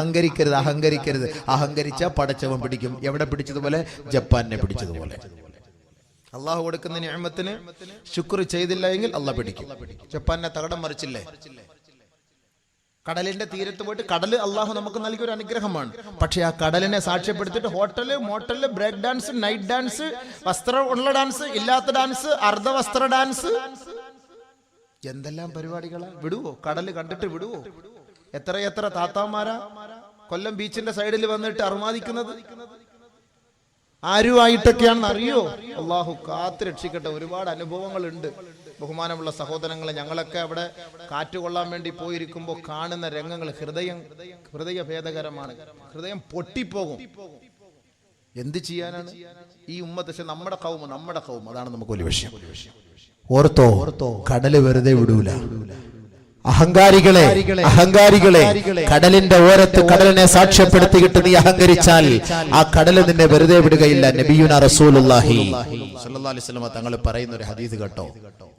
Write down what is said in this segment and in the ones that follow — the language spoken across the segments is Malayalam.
അഹങ്കരിക്കരുത്, അഹങ്കരിക്കരുത്. അഹങ്കരിച്ച പടച്ചവൻ പിടിക്കും. എവിടെ പിടിച്ചതുപോലെ? ജപ്പാനെ പിടിച്ചതുപോലെ. അള്ളാഹു കൊടുക്കുന്ന നിഅമത്തിന് ശുക്ർ ചെയ്തില്ല എങ്കിൽ അള്ളാഹ് പിടിക്കും. ജപ്പാനെ തകടം മറിച്ചില്ലേ? കടലിന്റെ തീരത്ത് പോയിട്ട് കടല് അള്ളാഹു നമുക്ക് നൽകിയ ഒരു അനുഗ്രഹമാണ്. പക്ഷെ ആ കടലിനെ സാക്ഷ്യപ്പെടുത്തിയിട്ട് hotel, motel, break dance, night dance, വസ്ത്രം ഉള്ള ഡാൻസ്, ഇല്ലാത്ത ഡാൻസ്, അർദ്ധവസ്ത്ര ഡാൻസ്, എന്തെല്ലാം പരിപാടികളാ. വിടുവോ? കടല് കണ്ടിട്ട് വിടുവോ? എത്ര താത്താമാരാ കൊല്ലം ബീച്ചിന്റെ സൈഡിൽ വന്നിട്ട് അർമാദിക്കുന്നത്. ആരുമായിട്ടൊക്കെയാണെന്ന് അറിയോ? അള്ളാഹു കാത്ത് രക്ഷിക്കട്ടെ. ഒരുപാട് അനുഭവങ്ങളുണ്ട്. ബഹുമാനമുള്ള സഹോദരങ്ങളെ, ഞങ്ങളൊക്കെ അവിടെ കാറ്റ് കൊള്ളാൻ വേണ്ടി പോയിരിക്കുമ്പോൾ കാണുന്ന രംഗങ്ങൾ ഹൃദയഭേദകരമാണ്. ഹൃദയം പൊട്ടിപ്പോകും. എന്ത് ചെയ്യാനാണ് ഈ ഉമ്മത്ത്? പക്ഷെ നമ്മുടെ കൗമ അതാണ് നമുക്ക് വലിയ വിഷയം. ഓർത്തോ, കടല് വെറുതെ വിടൂല. അഹങ്കാരികളെ കടലിന്റെ ഓരത്ത് കടലിനെ സാക്ഷ്യപ്പെടുത്തിയിട്ട് നീ അഹങ്കരിച്ചാൽ ആ കടല് നിന്നെ വെറുതെ വിടുകയില്ല. നബിയുനാ റസൂലുള്ളാഹി സ്വല്ലല്ലാഹു അലൈഹി വസല്ലം തങ്ങൾ പറയുന്ന ഒരു ഹദീസ് കേട്ടോ.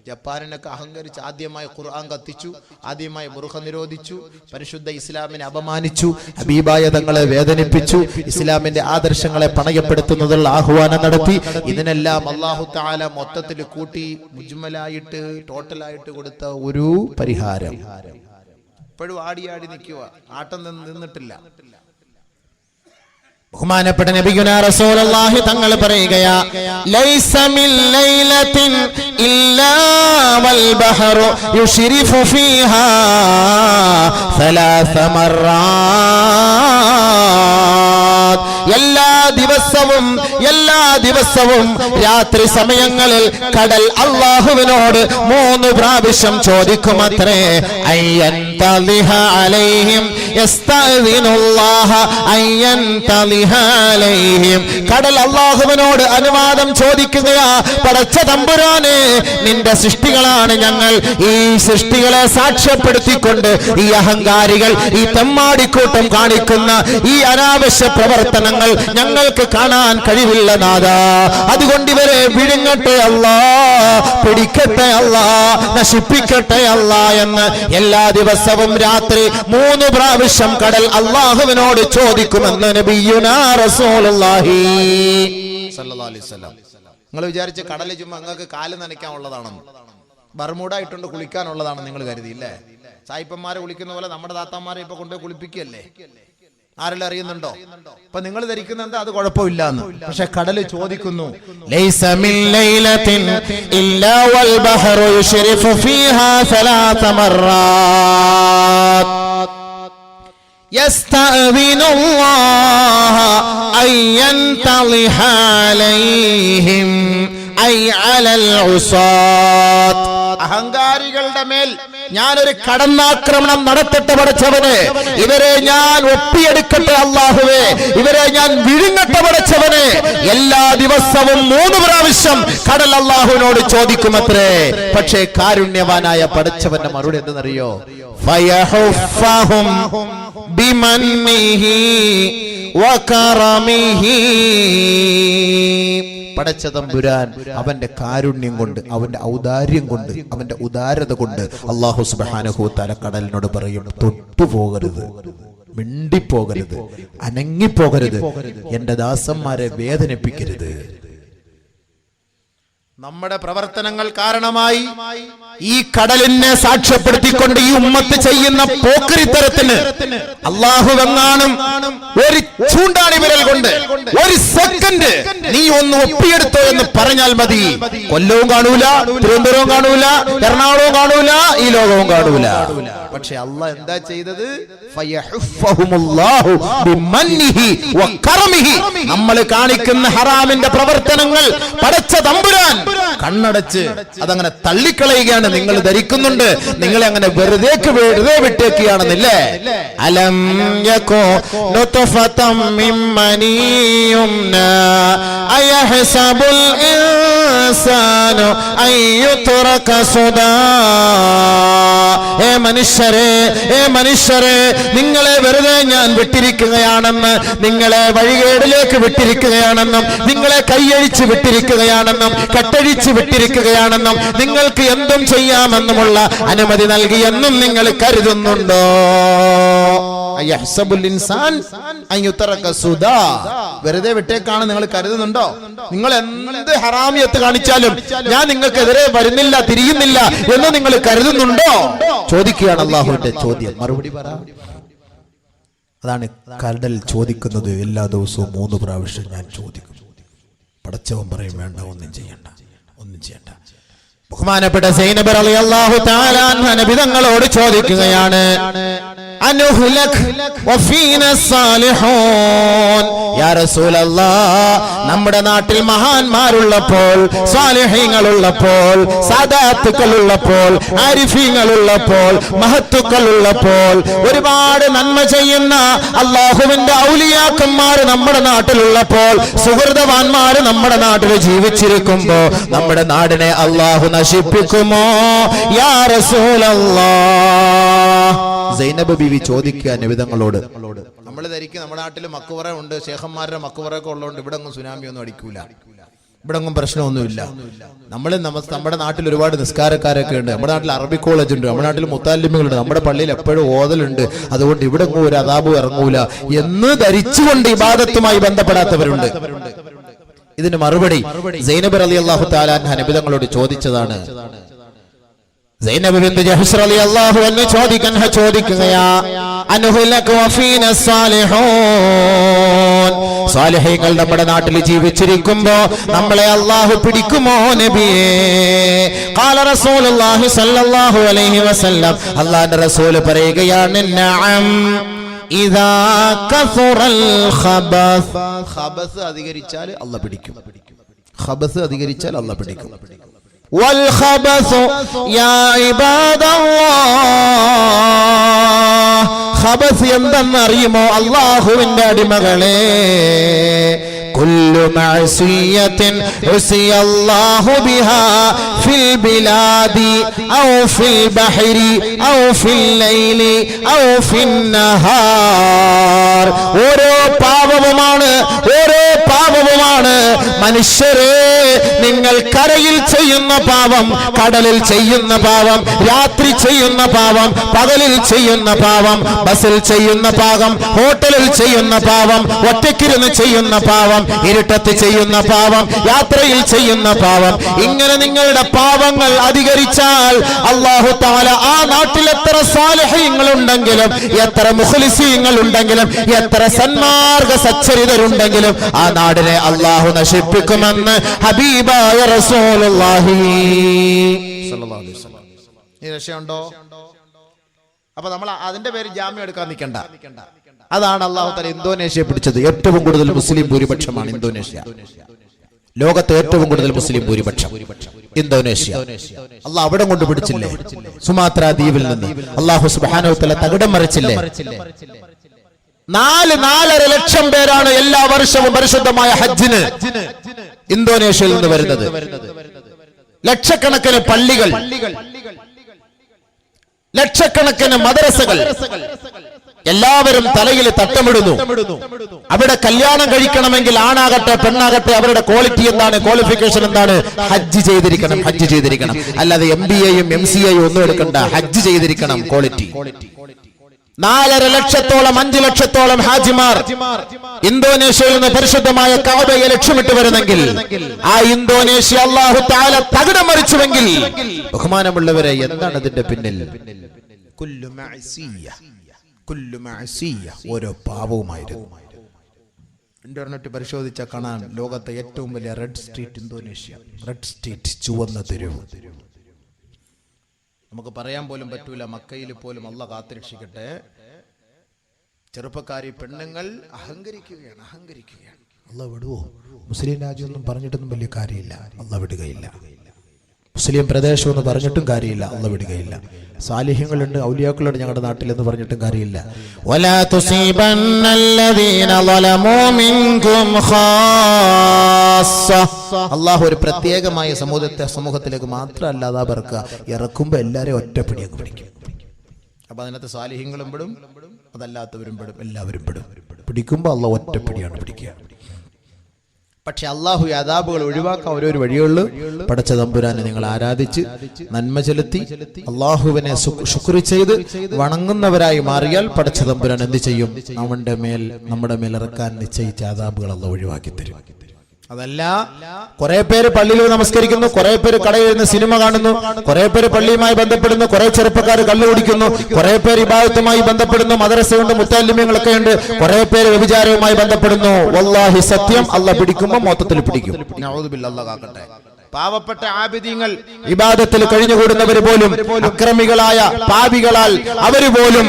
ജപ്പാനിനൊക്കെ അഹങ്കരിച്ച് ആദ്യമായി ഖുർആൻ കത്തിച്ചു, ആദ്യമായി ബുർഖ നിരോധിച്ചു, പരിശുദ്ധ ഇസ്ലാമിനെ അപമാനിച്ചു, ഹബീബായ തങ്ങളെ വേദനിപ്പിച്ചു, ഇസ്ലാമിന്റെ ആദർശങ്ങളെ പണയപ്പെടുത്തുന്നതിനുള്ള ആഹ്വാനം നടത്തി. ഇതിനെല്ലാം അല്ലാഹു തആല മൊത്തത്തിൽ കൂട്ടി മുജ്മലായിട്ട് ടോട്ടലായിട്ട് കൊടുത്ത ഒരു പരിഹാരം. ഇപ്പോഴും ആടി നിൽക്കുക, ആട്ടം നിന്നിട്ടില്ല. ബഹുമാനപ്പെട്ട നബിയുനാ റസൂലുള്ളാഹി തങ്ങൾ പറയുകയാ, ലൈസ മിൻ ലൈലത്തിൻ ഇല്ലാ വൽ ബഹറു യുശ്രിഫു ഫീഹാ സലാസ മർറാത്ത്. എല്ലാ ദിവസവും രാത്രി സമയങ്ങളിൽ കടൽ അല്ലാഹുവിനോട് 3 പ്രാവശ്യം ചോദിക്കുമത്രേ. അയ്യൻതലിഹ അലൈഹിം യസ്തഅ്ദിനുല്ലാഹ അയ്യൻതലിഹ അലൈഹിം. കടൽ അല്ലാഹുവിനോട് അനുവാദം ചോദിക്കുകയാ. പടച്ച തമ്പുരാനെ, നിന്റെ സൃഷ്ടികളാണ് ഞങ്ങൾ. ഈ സൃഷ്ടികളെ സാക്ഷ്യപ്പെടുത്തിക്കൊണ്ട് ഈ അഹങ്കാരികൾ, ഈ തെമ്മാടിക്കൂട്ടം കാണിക്കുന്ന ഈ അനാവശ്യ പ്രവർത്തനങ്ങൾ ഞങ്ങൾക്ക് കാണാൻ കഴിവില്ല നാഥാ. അതുകൊണ്ട് ഇവരെ വിഴുങ്ങട്ടെ അല്ലാ, പിടിക്കട്ടെ അല്ലാ, നശിപ്പിക്കട്ടെ അല്ലാ എന്ന് എല്ലാ ദിവസവും രാത്രി 3 പ്രാവശ്യം കടൽ അല്ലാഹുവിനോട് ചോദിക്കുമെന്ന് നബിയുനാ റസൂലുള്ളാഹി സ്വല്ലല്ലാഹു അലൈഹി വസല്ലം. നിങ്ങൾ വിചാരിച്ച കടൽ ചുമ്മാ നിങ്ങൾക്ക് കാല് നനയ്ക്കാനുള്ളതാണെന്ന്, ബർമൂഡ ഇട്ടുകൊണ്ട് കുളിക്കാനുള്ളതാണെന്ന് നിങ്ങൾ കരുതിയില്ലേ? സായിപ്പന്മാരെ കുളിക്കുന്ന പോലെ നമ്മുടെ താത്താമാരെ ഇപ്പൊ കൊണ്ടുപോയി കുളിപ്പിക്കുകയല്ലേ? ആരെല്ലാം അറിയുന്നുണ്ടോ? അപ്പൊ നിങ്ങൾ ധരിക്കുന്ന എന്താ അത് കുഴപ്പമില്ല എന്ന്. പക്ഷെ കടല് ചോദിക്കുന്നു, ലൈസ മിൻ ലൈലത്തിൻ ഇല്ലാ വൽ ബഹറു യുശ്രിഫു ഫീഹാ സലാസ മർറാത്ത് യസ്തഅ്ദിനുല്ലാഹ അയ്യൻതലിഹ അലൈഹിം ഐ അലൽ ഉസാത്ത്. അഹങ്കാരികളുടെ മേൽ ഞാനൊരു കടന്നാക്രമണം നടത്തട്ടെ പടച്ചവനെ. ഇവരെ ഞാൻ ഒപ്പിയെടുക്കട്ടെ അല്ലാഹുവേ. ഇവരെ ഞാൻ വിഴുങ്ങട്ടെ പടച്ചവനെ. എല്ലാ ദിവസവും 3 പ്രാവശ്യം കടൽ അല്ലാഹുവിനോട് ചോദിക്കുമത്രേ. പക്ഷേ കാരുണ്യവാനായ പടച്ചവന്റെ മറുപടി എന്തെന്നറിയോ? ഫയഹുഫഹും ബിമന്നിഹി വകറമിഹി. പടച്ച തമ്പുരാൻ അവന്റെ കാരുണ്യം കൊണ്ട്, അവന്റെ ഔദാര്യം കൊണ്ട്, അവന്റെ ഉദാരത കൊണ്ട് അല്ലാഹു സുബ്ഹാനഹു വ തആല കടലിനോട് പറയും, തൊട്ടുപോകരുത്, മിണ്ടിപ്പോകരുത്, അനങ്ങിപ്പോകരുത്, എന്റെ ദാസന്മാരെ വേദനിപ്പിക്കരുത്. നമ്മുടെ പ്രവർത്തനങ്ങൾ കാരണമായി ഈ കടലിനെ സാക്ഷ്യപ്പെടുത്തിക്കൊണ്ട് ഈ ഉമ്മത്ത് ചെയ്യുന്ന പോക്കരിത്തരത്തിന് അല്ലാഹുവെങ്ങാനും ഒരു ചൂണ്ടാണി വിരൽ കൊണ്ട് 1 സെക്കൻഡ് നീ ഒന്ന് ഒപ്പിയെടുത്തോ എന്ന് പറഞ്ഞാൽ മതി. കൊല്ലവും കാണൂല, തിരുവനന്തപുരവും കാണൂല, എറണാകുളവും കാണൂല, ഈ ലോകവും കാണൂല. പക്ഷെ അല്ലാഹ് എന്താ ചെയ്തത്? ഫയഹുഫഹുമുല്ലാഹു ബിമന്നിഹി വകറമിഹി. നമ്മൾ കാണിക്കുന്ന ഹറാമിന്റെ പ്രവർത്തനങ്ങൾ പടച്ച തമ്പുരാൻ കണ്ണടച്ച് അതങ്ങനെ തള്ളിക്കളയുകയാണ്. നിങ്ങൾ ധരിക്കുന്നുണ്ട് നിങ്ങളെ അങ്ങനെ വെറുതെ വിട്ടേക്കുകയാണെന്നില്ലേ? അലം യകൂ നുത്ഫതം മിൻ മനിയുംനാ അയഹ്സബുൽ ഇൻസാനു അയ്യുത്രക സുദാ. ഏ മനുഷ്യരെ, നിങ്ങളെ വെറുതെ ഞാൻ വിട്ടിരിക്കുകയാണെന്ന്, നിങ്ങളെ വഴികേടിലേക്ക് വിട്ടിരിക്കുകയാണെന്നും, നിങ്ങളെ കൈയഴിച്ച് വിട്ടിരിക്കുകയാണെന്നും, കെട്ടഴിച്ച് വിട്ടിരിക്കുകയാണെന്നും, നിങ്ങൾക്ക് എന്തും ചെയ്യാമെന്നുമുള്ള അനുമതി നൽകിയെന്നും നിങ്ങൾ കരുതുന്നുണ്ടോ? അയഹ്സബുൽ ഇൻസാൻ അൻ യുതറക സുദാ. വെറുതെ വിട്ടേക്കാണ് നിങ്ങൾ കരുതുന്നുണ്ടോ? നിങ്ങൾ എന്ത് ഹറാമിയത്ത് കാണിച്ചാലും ഞാൻ നിങ്ങൾക്കെതിരെ വരുന്നില്ല, തിരിയുന്നില്ല എന്ന് നിങ്ങൾ കരുതുന്നുണ്ടോ? ചോദിക്കുകയാണ് അല്ലാഹുവിന്റെ ചോദ്യം. മറുപടി പറ. അതാണ് കടൽ ചോദിക്കുന്നത്. എല്ലാ ദിവസവും 3 പ്രാവശ്യം ഞാൻ ചോദിക്കും. പടച്ചവൻ പറയും വേണ്ട, ഒന്നും ചെയ്യണ്ട, ഒന്നും ചെയ്യണ്ട. ബഹുമാനപ്പെട്ട സൈനബ് റളിയല്ലാഹു തആല അൻഹ നബി തങ്ങളോട് ചോദിക്കുകയാണ്, അനുഹ്ലക് വഫീന സാലിഹൂൻ. യാ റസൂലല്ലാഹ്, നമ്മുടെ നാട്ടിൽ മഹാന്മാരുള്ളപ്പോൾ, സാലിഹീങ്ങളുള്ളപ്പോൾ, സാദാത്തുക്കളുള്ളപ്പോൾ, ആരിഫീങ്ങളുള്ളപ്പോൾ, മഹത്തുക്കളുള്ളപ്പോൾ, ഒരുപാട് നന്മ ചെയ്യുന്ന അല്ലാഹുവിന്റെ ഔലിയാക്കന്മാർ നമ്മുടെ നാട്ടിലുള്ളപ്പോൾ, സുഹൃതവാന്മാർ നമ്മുടെ നാട്ടിൽ ജീവിച്ചിരിക്കുമ്പോ നമ്മുടെ നാടിനെ അല്ലാഹു നശിപ്പിക്കുമോ യാ റസൂലല്ലാഹ്? സൈനബ് ബീവി ചോദിക്കുക നബിതങ്ങളോട്. നമ്മൾ ധരിക്കും നമ്മുടെ നാട്ടിൽ മക്ബറ ഉണ്ട്, ശേഖന്മാരുടെ മക്ബറൊക്കെ ഉള്ളതുകൊണ്ട് ഇവിടെ ഒന്നും സുനാമി ഒന്നും അടിക്കൂല, ഇവിടെ ഒന്നും പ്രശ്നമൊന്നുമില്ല. നമ്മുടെ നാട്ടിൽ ഒരുപാട് നിസ്കാരക്കാരൊക്കെ ഉണ്ട്, നമ്മുടെ നാട്ടിൽ അറബി കോളേജ് ഉണ്ട്, നമ്മുടെ നാട്ടിൽ മുത്താലിമുകളുണ്ട്, നമ്മുടെ പള്ളിയിൽ എപ്പോഴും ഓതലുണ്ട്, അതുകൊണ്ട് ഇവിടെ ഒന്നും ഒരു അദാബും ഇറങ്ങൂല എന്ന് ധരിച്ചുകൊണ്ട് ഇബാദത്തുമായി ബന്ധപ്പെടാത്തവരുണ്ട്. ഇതിന് മറുപടി സൈനബ് റളിയല്ലാഹു തആല അൻഹ നബിതങ്ങളോട് ചോദിച്ചതാണ്. സൈനബ് ബിൻത് ജഹ്ഷ് റളിയല്ലാഹു അൻഹ ചോദിക്കുകയാ, അനുഹ്ലക വഫീന സാലിഹൂൻ. സാലിഹീങ്ങൾ നമ്മുടെ നാട്ടിൽ ജീവിച്ചിരിക്കുമ്പോ നമ്മളെ അല്ലാഹു പിടിക്കുമോ നബിയേ? ഖാല റസൂലുള്ളാഹി സ്വല്ലല്ലാഹു അലൈഹി വസല്ലം, അല്ലാഹുവിന്റെ റസൂൽ പറയുകയാണ്, നഅം ഇദാ കസുറൽ ഖബസ്. ഖബസ് അധികരിച്ചാൽ അല്ലാഹു പിടിക്കും. ഖബസ് അധികരിച്ചാൽ അല്ലാഹു പിടിക്കും. വൽ ഖബസു യാ ഇബാദല്ലാഹ്. ഖബസ് എന്തെന്ന് അറിയുമോ അല്ലാഹുവിന്റെ അടിമകളെ? കുല്ലു മഅസിയത്തിൻ ഉസിയ അല്ലാഹു ബിഹാ ഫിൽ ബിലാദി ഔ ഫിൽ ബഹരി ഔ ഫിൽ ലൈലി ഔ ഫിൻ നഹാർ. ഓരോ പാപവുമാണ്, ഓരോ പാപവുമാണ്. മനുഷ്യരെ, നിങ്ങൾ കരയിൽ ചെയ്യുന്ന പാപം, കടലിൽ ചെയ്യുന്ന പാപം, രാത്രി ചെയ്യുന്ന പാപം, പകലിൽ ചെയ്യുന്ന പാപം, ബസ്സിൽ ചെയ്യുന്ന പാപം, ഹോട്ടലിൽ ചെയ്യുന്ന പാപം, ഒറ്റയ്ക്കിരുന്ന് ചെയ്യുന്ന പാപം, ഇരുട്ടത്ത് ചെയ്യുന്ന പാപം, യാത്രയിൽ ചെയ്യുന്ന പാപം, ഇങ്ങനെ നിങ്ങളുടെ പാപങ്ങൾ അധികരിച്ചാൽ അല്ലാഹു തആല ആ നാട്ടിൽ എത്ര സാലിഹീങ്ങൾ ഉണ്ടെങ്കിലും, എത്ര മുഖ്ലിസീങ്ങൾ ഉണ്ടെങ്കിലും, എത്ര സന്മാർഗ സച്ചരിതരുണ്ടെങ്കിലും ആ നാടിനെ അല്ലാഹു നശിപ്പിക്കുമെന്ന് ഹബീബായ റസൂലുള്ളാഹി സ്വല്ലല്ലാഹു അലൈഹി വസല്ലം. ഈ രക്ഷയുണ്ടോ? അപ്പൊ നമ്മൾ അതിന്റെ പേര് ജാമ്യം എടുക്കാൻ നിൽക്കണ്ട. അതാണ് അല്ലാഹു തആല ഇന്തോനേഷ്യ പിടിച്ചത്. ഏറ്റവും കൂടുതൽ മുസ്ലിം ഭൂരിപക്ഷമാണ് ഇന്തോനേഷ്യ. ലോകത്തെ ഏറ്റവും കൂടുതൽ മുസ്ലിം ഭൂരിപക്ഷം ഇന്തോനേഷ്യ. അല്ലാഹു അവിടെ കൊണ്ട് പിടിച്ചില്ലേ? സുമാത്ര ദ്വീപിൽ നിന്ന് അല്ലാഹു സുബ്ഹാനഹു വ തആല തകിടം മറിച്ചില്ലേ? 4.5 ലക്ഷം പേരാണ് എല്ലാ വർഷവും പരിശുദ്ധമായ ഹജ്ജിന് ഇന്തോനേഷ്യയിൽ നിന്ന് വരുന്നത്. ലക്ഷക്കണക്കിന് പള്ളികൾ, ലക്ഷക്കണക്കിന് മദ്രസകൾ, എല്ലാവരും തലയിൽ തട്ടമിടുന്നു. അവിടെ കല്യാണം കഴിക്കണമെങ്കിൽ ആണാകട്ടെ പെണ്ണാകട്ടെ അവരുടെ ക്വാളിറ്റി എന്താണ്, ക്വാളിഫിക്കേഷൻ എന്താണ്? ഹജ്ജ് ചെയ്തിരിക്കണം, ഹജ്ജ് ചെയ്തിരിക്കണം. അല്ലാതെ MBAയും MCAയും ഒന്നും എടുക്കണ്ട, ഹജ്ജ് ചെയ്തിരിക്കണം ക്വാളിറ്റി. 4.5 ലക്ഷത്തോളം 5 ലക്ഷത്തോളം ഹാജിമാർ ഇന്തോനേഷ്യയിൽ നിന്ന് പരിശുദ്ധമായ കഅബയെ ലക്ഷ്യമിട്ട് വരുന്നെങ്കിൽ ആ ഇന്തോനേഷ്യ അല്ലാഹു തആല തകിടം മറിച്ചുവെങ്കിൽ, ബഹുമാനമുള്ളവരെ, എന്താണ് ഇതിന്റെ പിന്നിൽ? കുല്ലു മഅസിയ, ഓരോ പാപവുമായിരുന്നു. ഇന്റർനെറ്റ് പരിശോധിച്ചാൽ കാണാൻ ലോകത്തെ ഏറ്റവും വലിയ red street Indonesia. Red street, ചുവന്ന തെരുവ്. നമുക്ക് പറയാൻ പോലും പറ്റൂല. മക്കയിൽ പോലും അല്ലാഹു കാത്തുരക്ഷിക്കട്ടെ, ചെറുപ്പക്കാരി പെണ്ണുങ്ങൾ അഹങ്കരിക്കുകയാണ്. അല്ലാഹു വിടുവോ? മുസ്ലിം രാജ്യമൊന്നും പറഞ്ഞിട്ടൊന്നും വലിയ കാര്യമില്ല, അല്ലാഹു വിടുകയില്ല. മുസ്ലിം പ്രദേശം എന്ന് പറഞ്ഞിട്ടും കാര്യമില്ല, അല്ലാഹു വിടുകയില്ല. സാലിഹ്യങ്ങളുണ്ട്, ഔലിയാക്കളുണ്ട് ഞങ്ങളുടെ നാട്ടിൽ എന്ന് പറഞ്ഞിട്ടും കാര്യമില്ല. വലാ തുസീബന്നല്ലദീന ളലമൂ മിൻകും ഖാസ്സ. അല്ലാഹു ഒരു പ്രത്യേകമായ സമൂഹത്തിലേക്ക് മാത്രമല്ല അതാ ഇറക്കുമ്പോൾ എല്ലാവരെയും ഒറ്റപ്പിടി അങ്ങ് പിടിക്കും. അപ്പൊ അതിനകത്ത് സാലിഹ്യങ്ങളും പെടും, അതല്ലാത്തവരും പെടും, എല്ലാവരും പെടും. പിടിക്കുമ്പോൾ അല്ലാഹു ഒറ്റപ്പിടിയാണ് പിടിക്കുക. പക്ഷെ അള്ളാഹു ഈ അദാബുകൾ ഒഴിവാക്കാൻ ഓരോ വഴിയുള്ളൂ. പടച്ച തമ്പുരാനെ നിങ്ങൾ ആരാധിച്ച് നന്മ ചെലുത്തി അള്ളാഹുവിനെ ശുക്ർ ചെയ്ത് വണങ്ങുന്നവരായി മാറിയാൽ പടച്ച തമ്പുരാൻ എന്ത് ചെയ്യും? നമ്മുടെ മേൽ ഇറക്കാൻ നിശ്ചയിച്ച അദാബുകൾ അള്ളാഹു ഒഴിവാക്കി തരും. അതല്ല, കുറെ പേര് പള്ളിയിൽ നമസ്കരിക്കുന്നു, കുറെ പേര് കടയിൽ നിന്ന് സിനിമ കാണുന്നു, കുറെ പേര് പള്ളിയുമായി ബന്ധപ്പെടുന്നു, കുറെ ചെറുപ്പക്കാർ കള്ളു കുടിക്കുന്നു, കുറെ പേര് ഇബാദത്തുമായി ബന്ധപ്പെടുന്നു, മദ്രസയുണ്ട്, മുത്തല്ലിമീങ്ങളൊക്കെ ഉണ്ട്, കുറെ പേര് വ്യഭിചാരവുമായി ബന്ധപ്പെടുന്നു. വല്ലാഹി സത്യം, അള്ളാഹ് പിടിക്കുമ്പോൾ മൊത്തത്തിൽ പിടിക്കും. നഊദു ബില്ലാഹ്, അല്ലാഹ് കാക്കട്ടെ. പാവപ്പെട്ട ആബിദീങ്ങൾ ഇബാദത്തിൽ കഴിഞ്ഞുകൂടുന്നവർ പോലും അക്രമികളായ പാപികളാൽ അവര് പോലും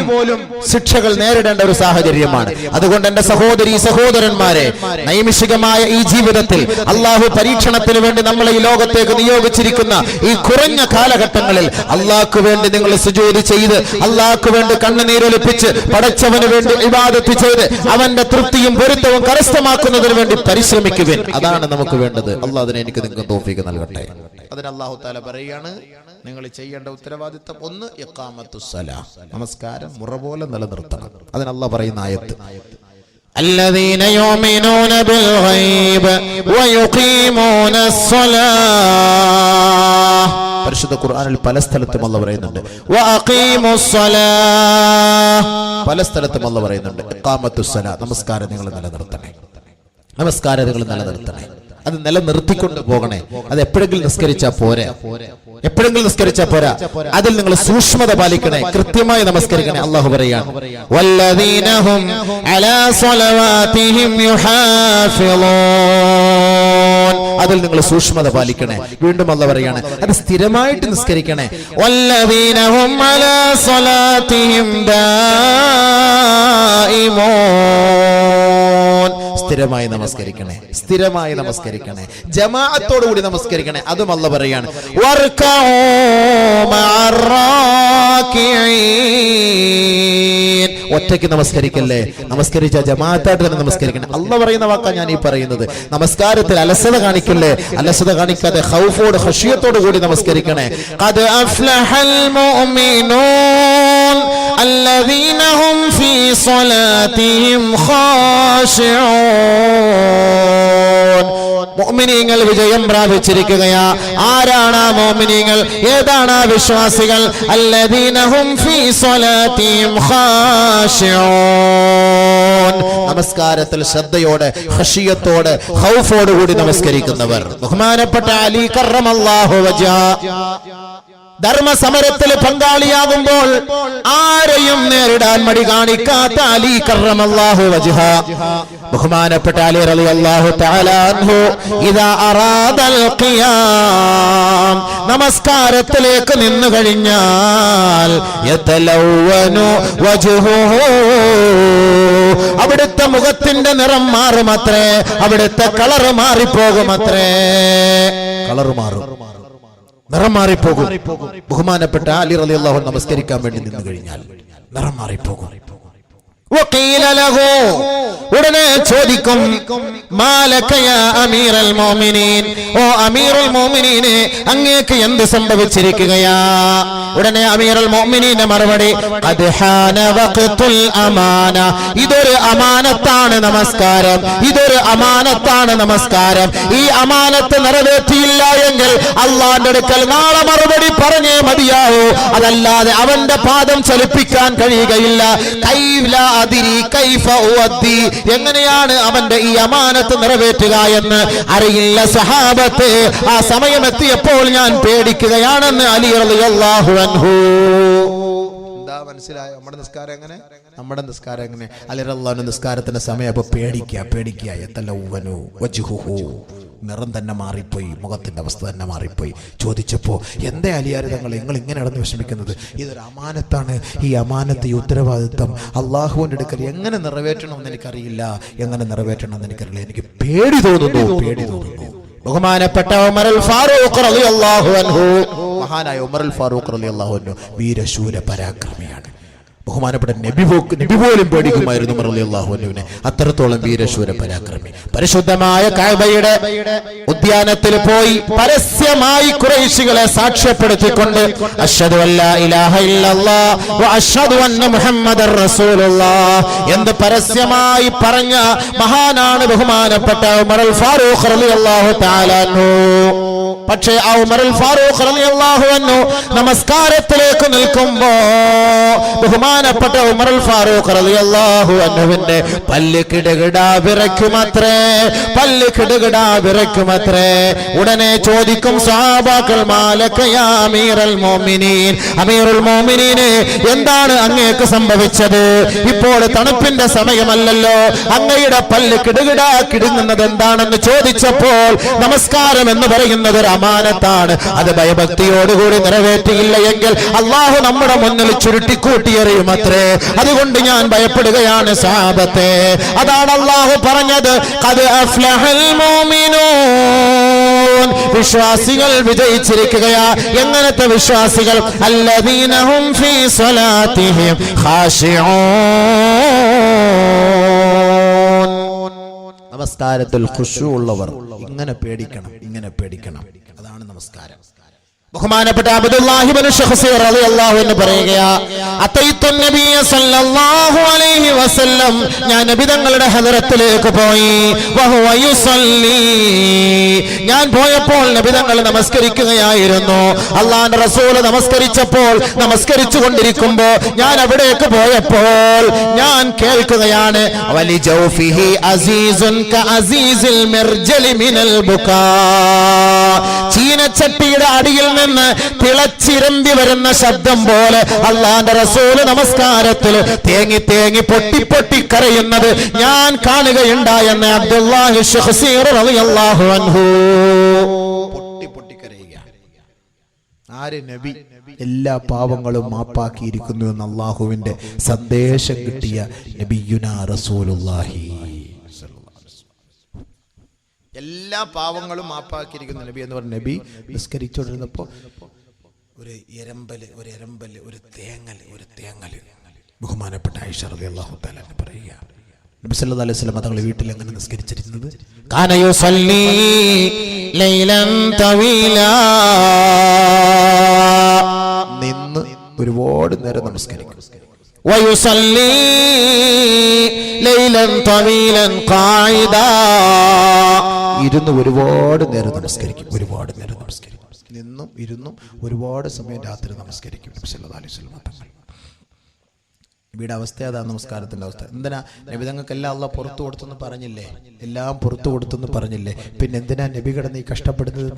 ശിക്ഷകൾ നേരിടേണ്ട ഒരു സാഹചര്യമാണ്. അതുകൊണ്ട് എന്റെ സഹോദരി സഹോദരന്മാരെ, നൈമിഷികമായ ഈ ജീവിതത്തിൽ അള്ളാഹു പരീക്ഷണത്തിന് വേണ്ടി നമ്മളെ ഈ ലോകത്തേക്ക് നിയോഗിച്ചിരിക്കുന്ന ഈ കുറഞ്ഞ കാലഘട്ടങ്ങളിൽ അള്ളാഹ്ക്ക് വേണ്ടി നിങ്ങൾ സുജൂദ് ചെയ്ത് അള്ളാഹ്ക്ക് വേണ്ടി കണ്ണുനീരൊലിപ്പിച്ച് പടച്ചവന് വേണ്ടി ഇബാദത്ത് ചെയ്ത് അവന്റെ തൃപ്തിയും പൊരുത്തവും കരസ്ഥമാക്കുന്നതിന് വേണ്ടി പരിശ്രമിക്കുവിൻ. അതാണ് നമുക്ക് വേണ്ടത്. അള്ളാഹ് അതിനെ എനിക്ക് നിങ്ങൾക്ക് തൗഫീഖ് നൽകട്ടെ. അതിന് അല്ലാഹു തആല പറയാണ്, നിങ്ങൾ ചെയ്യേണ്ട ഉത്തരവാദിത്തം ഒന്ന് ഇഖാമത്തുസ് സലാ, നമസ്കാരം മുറ പോലെ നിലനിർത്തണം. അതിന് അല്ലാഹ് പറയുന്ന ആയത്ത്, الذين يؤمنون بالغيب ويقيمون الصلاة. പരിശുദ്ധ ഖുർആനിൽ പല സ്ഥലത്തും അല്ലാഹ് പറയുന്നുണ്ട് വഅഖീമുസ് സ്വലാഹ്, പല സ്ഥലത്തും അല്ലാഹ് പറയുന്നുണ്ട് ഇഖാമത്തുസ് സലാ, നമസ്കാരം നിങ്ങൾ നിലനിർത്തണേ, നമസ്കാരം നിങ്ങൾ നിലനിർത്തണേ. അത് നിലനിർത്തിക്കൊണ്ട് പോകണേ. അത് എപ്പോഴെങ്കിലും നിസ്കരിച്ചാൽ പോരാ, എപ്പോഴെങ്കിലും നിസ്കരിച്ചാൽ പോരാ, അതിൽ നിങ്ങൾ സൂക്ഷ്മത പാലിക്കണേ, കൃത്യമായി നമസ്കരിക്കണേ. അല്ലാഹു പറയാണ്, വല്ലദീന ഹും അലാ സ്വലവാതിഹിം യുഹാഫിളൂൻ. അതിൽ നിങ്ങൾ സൂക്ഷ്മത പാലിക്കണേ. വീണ്ടും അല്ലാഹു പറയാണ്, അത് സ്ഥിരമായിട്ട് നിസ്കരിക്കണേ. വല്ലദീന ഹും അലാ സ്വലാതിഹിം ദായിമൂൻ. സ്ഥിരമായി നമസ്കരിക്കണേ, സ്ഥിരമായി നമസ്കരിക്കണേ, ജമാഅത്തോടു കൂടി നമസ്കരിക്കണേ. അതും അല്ലാഹു പറയാണ്, വർക്കഊ മഅറാകിഈൻ. ഒറ്റയ്ക്ക് നമസ്കരിക്കല്ലേ, നമസ്കരിച്ച ജമാഅത്തായിട്ട് തന്നെ നമസ്കരിക്കണേ. അല്ലാഹു പറയുന്ന വാക്കാ ഞാൻ ഈ പറയുന്നത്. നമസ്കാരത്തിൽ അലസത കാണിക്കല്ലേ, അലസത കാണിക്കാതെ ഖൗഫോട് ഖശിയത്തോടു കൂടി നമസ്കരിക്കണേ. ഖദ് അഫ്ലഹൽ മുഅ്മിനൂൻ الذين هم في صلاتهم خاشعون. മുഅ്മിനീങ്ങൾ വിജയം പ്രാപിച്ചിരിക്കുകയാ. ആരാണ് ആ മുഅ്മിനീങ്ങൾ? ഏതാണ് ആ വിശ്വാസികൾ? الذين هم في صلاتهم خاشعون. നമസ്കാരത്തിൽ ശ്രദ്ധയോടെ ഖശിയത്തോടെ ഖൗഫോട് കൂടി നമസ്കരിക്കുന്നവർ. ബഹുമാനപ്പെട്ട അലി കറമല്ലാഹു വജ്ഹ ധർമ്മസമരത്തിൽ പങ്കാളിയാകുമ്പോൾ ആരെയും നേരിടാൻ മടി കാണിക്കാത്ത അലി കറമല്ലാഹു വജ്ഹ, ബഹുമാനപ്പെട്ട അലി റളിയല്ലാഹു തആല അൻഹു ഇദാ അറാദൽ ഖിയാം, നമസ്കാരത്തിലേക്ക് നിന്നു കഴിഞ്ഞാൽ യതലവ്വനു വജ്ഹുഹു, അവിടുത്തെ മുഖത്തിന്റെ നിറം മാറുമത്രേ, അവിടുത്തെ കളർ മാറിപ്പോകുമത്രേ. കളർ മാറും, നിറം മാറിപ്പോകും. ബഹുമാനപ്പെട്ട അലി റളിയല്ലാഹു അൻഹു നമസ്കരിക്കാൻ വേണ്ടി നിന്നു കഴിഞ്ഞാൽ നിറം മാറിപ്പോകും. വഖീല ലഹു, ഉടനെ ചോദിക്കും, മാലക യാ അമീറൽ മുഅ്മിനീൻ, ഓ അമീറുൽ മുഅ്മിനീനെ അങ്ങേക്ക് എന്ത് സംഭവിച്ചിരിക്കുകയാ? ഉടനെ അമീറുൽ മുഅ്മിനീന്റെ മറുപടി, ഖദ് ഹാന വഖ്തുൽ അമാന. ഇതൊരു അമാനത്താണ് നമസ്കാരം, ഇതൊരു അമാനത്താണ് നമസ്കാരം. ഈ അമാനത്ത് നിറവേറ്റിയില്ല എങ്കിൽ അല്ലാഹുവിന്റെ അടുക്കൽ നാളെ മറുപടി പറഞ്ഞേ മതിയാവൂ. അതല്ലാതെ അവന്റെ പാദം ചലിപ്പിക്കാൻ കഴിയുകയില്ല. എങ്ങനെയാണ് അവന്റെ ഈ അമാനത്ത് നിറവേറ്റുക എന്ന് അറിയില്ല സഹാബത്തെ. ആ സമയം എത്തിയപ്പോൾ ഞാൻ പേടിക്കുകയാണെന്ന് അലി റളിയല്ലാഹു അൻഹു. എന്താ മനസ്സിലായോ? നമ്മുടെ നിസ്കാരം എങ്ങനെ? നമ്മുടെ നിസ്കാരം എങ്ങനെ? അലി റളിയല്ലാഹു അൻഹു നിസ്കാരത്തിന്റെ സമയം അപ്പൊ പേടിക്കുക. യതലവ്വനു വജ്ഹുഹു, നിറം തന്നെ മാറിപ്പോയി, മുഖത്തിന്റെ അവസ്ഥ തന്നെ മാറിപ്പോയി. ചോദിച്ചപ്പോ, എന്തേ അലിയാർ തങ്ങൾ നിങ്ങൾ ഇങ്ങനെ നടന്ന് വിഷമിക്കുന്നത്? ഇതൊരു അമാനത്താണ്. ഈ അമാനത്ത്, ഈ ഉത്തരവാദിത്വം അള്ളാഹുവിന്റെ അടുക്കൽ എങ്ങനെ നിറവേറ്റണമെന്ന് എനിക്കറിയില്ല, എങ്ങനെ നിറവേറ്റണമെന്ന് എനിക്കറിയില്ല. എനിക്ക് പേടി തോന്നുന്നു. ബഹുമാനപ്പെട്ട ഉമറുൽ ഫാറൂഖ് റളിയല്ലാഹു അൻഹു, മഹാനായ ഉമറുൽ ഫാറൂഖ് റളിയല്ലാഹു അൻഹു വീരശൂര പരാക്രമിയാണ്. ബഹുമാനപ്പെട്ട നബി പോലും പേടിക്കുമായിരുന്നു റളിയല്ലാഹു അൻഹുവിനെ. അത്രത്തോളം വീരശൂര പരാക്രമി. പരിശുദ്ധമായ കഅബയുടെ ഉദ്യാനത്തിൽ പോയി പരസ്യമായി ഖുറൈശികളെ സാക്ഷ്യപ്പെടുത്തിക്കൊണ്ട് അശ്ഹദു അല്ലാ ഇലാഹ ഇല്ലല്ലാഹ് വ അശ്ഹദു അന്ന മുഹമ്മദർ റസൂലുള്ളാഹ് എന്ന് പരസ്യമായി പറഞ്ഞ മഹാനാണ് ബഹുമാനപ്പെട്ട ഉമറുൽ ഫാറൂഖ് റളിയല്ലാഹു തആല അൻഹു. പക്ഷേ ആ ഉമറുൽ ഫാറൂഖ് റളിയല്ലാഹു അൻഹു നമസ്കാരത്തിലേക്ക് നിൽക്കുമ്പോ ബഹുമാനപ്പെട്ട ഉമറുൽ ഫാറൂഖ് റളിയല്ലാഹു അൻഹുവിന്റെ പല്ല് കിടുകിടാ വിറയ്ക്കുമത്രേ. ഉടനെ ചോദിക്കും സഹാബാക്കൾ, മാലക യാ അമീറുൽ മുഅ്മിനീൻ, അമീറുൽ മുഅ്മിനീനെ എന്താണ് അങ്ങേക്ക് സംഭവിച്ചത്? ഇപ്പോൾ തണുപ്പിന്റെ സമയമല്ലല്ലോ, അങ്ങയുടെ പല്ല് കിടുകിടാ കിടുങ്ങുന്നത് എന്താണെന്ന് ചോദിച്ചപ്പോൾ നമസ്കാരം എന്ന് പറയുന്നത് ഒരു അമാനത്താണ്, അത് ഭയഭക്തിയോടുകൂടി നിറവേറ്റിയില്ല എങ്കിൽ അള്ളാഹു നമ്മുടെ മുന്നിൽ ചുരുട്ടിക്കൂട്ടിയെറിയുമത്രേ. അതുകൊണ്ട് ഞാൻ ഭയപ്പെടുകയാണ് സഹാബത്തെ. അതാണ് അള്ളാഹു പറഞ്ഞത്, ഖദ് അഫ്ലഹൽ മുഅ്മിനൂൻ, വിശ്വാസികൾ വിജയിച്ചിരിക്കുകയാ. എങ്ങനത്തെ വിശ്വാസികൾ? അല്ലദീന ഹും ഫീ സ്വലാത്തിഹിം ഖാശിഊൻ, നമസ്കാരത്തിൽ ഖുശൂ ഉള്ളവർ. ഇങ്ങനെ പേടിക്കണം. അതാണ് നമസ്കാരം. ബഹുമാനപ്പെട്ട അബ്ദുല്ലാഹി ഇബ്നു ശഖ്സി റളിയല്ലാഹു അൻഹു പറയുകയാ, അതൈതു നബിയ സല്ലല്ലാഹു അലൈഹി വസല്ലം, ഞാൻ നബി തങ്ങളുടെ ഹദറത്തിലേക്ക് പോയി. വഹുവ യുസല്ലി, ഞാൻ പോയപ്പോൾ നബി തങ്ങൾ നമസ്കരിക്കുകയായിരുന്നു. അല്ലാഹുവിന്റെ റസൂൽ നമസ്കരിച്ചു കൊണ്ടിരിക്കുമ്പോൾ ഞാൻ അവിടേക്ക് പോയപ്പോൾ ഞാൻ കേൾക്കുകയാണ്, വലി ജൗഫിഹി അസീസുൻ കഅസീസിൽ മിർജലി മിനൽ ബുകാ, ചീനച്ചട്ടിയുടെ അടിയിൽ നിന്ന് തിളച്ചിരമ്പി വരുന്ന ശബ്ദം പോലെ അല്ലാഹുവിന്റെ റസൂൽ നമസ്കാരത്തിൽ തേങ്ങി പൊട്ടി കരയുന്നത് ഞാൻ കാണുകയുണ്ടായെന്ന് അബ്ദുല്ലാഹി ശഖ്സി റളിയല്ലാഹു അൻഹു. പൊട്ടി കരയുക. ആര്? നബി. എല്ലാ പാവങ്ങളും മാപ്പാക്കിയിരിക്കുന്നു എന്ന് അള്ളാഹുവിന്റെ സന്ദേശം കിട്ടിയ നബിയുനാ റസൂലുള്ളാഹി. എല്ലാ പാവങ്ങളും മാപ്പാക്കിയിരിക്കുന്ന നബി എന്ന് പറഞ്ഞ നബി നിസ്കരിച്ചുകൊണ്ടിരുന്നപ്പോ ഒരു തേങ്ങല് ബഹുമാനപ്പെട്ട ആയിഷ റളിയല്ലാഹു തആല പറയുക, നബി സല്ലല്ലാഹു അലൈഹി വസല്ലം തങ്ങളുടെ വീട്ടിൽ എങ്ങനെ നിസ്കരിച്ചിരുന്നത്? കാന യുസല്ലി ലൈലൻ തവീലാ, നിന്ന് ഒരുപാട് നേരം നമസ്കരിക്കും. വയുസല്ലി ലൈലൻ തവീലൻ ഖായിദാ, ഇരുന്ന് ഒരുപാട് നേരം നമസ്കരിക്കും. നിന്നും ഇരുന്നും ഒരുപാട് സമയം രാത്രി നമസ്കരിക്കും നബി സല്ലല്ലാഹു അലൈഹി വസല്ലം തങ്ങൾ. നബിയുടെ അവസ്ഥ അതാ, നമസ്കാരത്തിന്റെ അവസ്ഥ. എന്തിനാ നബി തങ്ങൾക്കെല്ലാം അള്ളാഹ് പുറത്തു കൊടുത്തെന്ന് പറഞ്ഞില്ലേ? എല്ലാം പുറത്തു കൊടുത്തെന്ന് പറഞ്ഞില്ലേ? പിന്നെ എന്തിനാ നബി കിടന്ന് ഈ കഷ്ടപ്പെടുന്നത്?